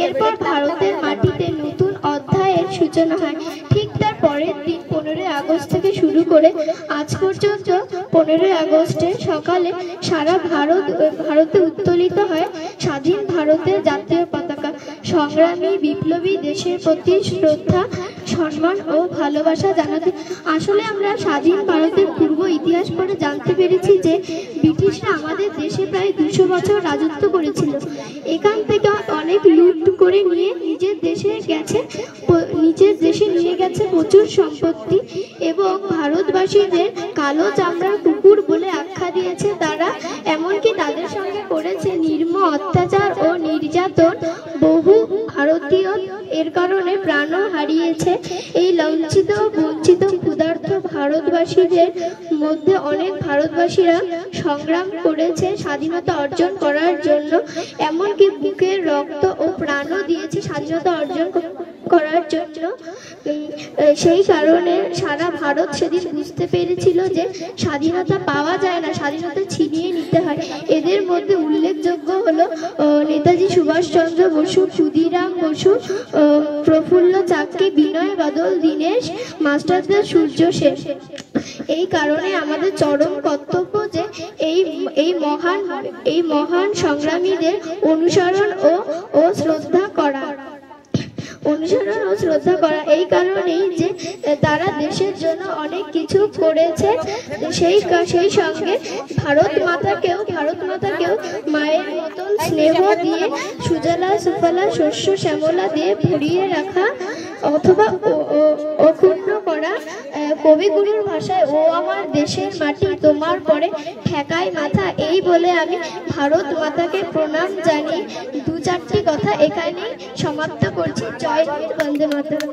এরপর ভারতের মাটিতে নতুন অধ্যায়ের সূচনা হয়। ঠিক তার পরের দিন 15ই আগস্ট থেকে শুরু করে আজ পর্যন্ত 15ই আগস্টের সকালে সারা ভারতে উত্তোলিত হয় স্বাধীন ভারতের জাতীয় পতাকা। সংগ্রামী বিপ্লবী দেশের প্রতি শ্রদ্ধা, সম্মান ও ভালোবাসা জানাতে। আসলে আমরা স্বাধীন ভারতের পূর্ব ইতিহাস পড়ে জানতে পেরেছি যে ব্রিটিশরা আমাদের দেশে প্রায় 200 বছর রাজত্ব করেছিল। এখান থেকে অনেক লুট করে নিয়ে নিজের দেশে নিয়ে গেছে প্রচুর সম্পত্তি এবং ভারতবাসীদের কালো চামড়ার কুকুর বলে আখ্যা দিয়েছে তারা। এমনকি তাদের সঙ্গে করেছে নির্মম অত্যাচার ও নির্যাতন। বহু ভারতীয় এর কারণে প্রাণও হারিয়েছে। এই লাঞ্ছিত বঞ্চিত ক্ষুধার্ত ভারতবাসীদের মধ্যে অনেক ভারতবাসীরা সংগ্রাম করেছে স্বাধীনতা অর্জন করার জন্য, এমনকি বুকের রক্ত ও প্রাণও দিয়েছে স্বাধীনতা অর্জন করার জন্য। সেই কারণে সারা ভারত সেদিন বুঝতে পেরেছিল যে স্বাধীনতা পাওয়া যায় না, স্বাধীনতা ছিনিয়ে নিতে হয়। এদের মধ্যে উল্লেখযোগ্য হলো নেতাজি সুভাষচন্দ্র বসু, ক্ষুদিরাম বসু, প্রফুল্ল চাকি, বিনয় বাদল দীনেশ, মাস্টারদা সূর্য সেন। এই কারণে আমাদের চরম কর্তব্য যে এই মহান সংগ্রামীদের অনুসরণ ও শ্রদ্ধা করা। এই কারণেই যে তারা দেশের জন্য অনেক কিছু করেছে। সেই সঙ্গে ভারত মাতাকেও মায়ের মতন স্নেহ দিয়ে সুজলা সুফলা শস্য শ্যামলা দিয়ে ভরিয়ে রাখা অথবা অক্ষুণ্ণ করা। কবিগুরুর ভাষায় ও আমার দেশের মাটি তোমার পরে ঠেকায় মাথা, এই বলে আমি ভারত মাতাকে প্রণাম জানিয়ে 2-4টি কথা এখানেই সমাপ্ত করছি। জয় হিন্দ, বন্দে মাতরম।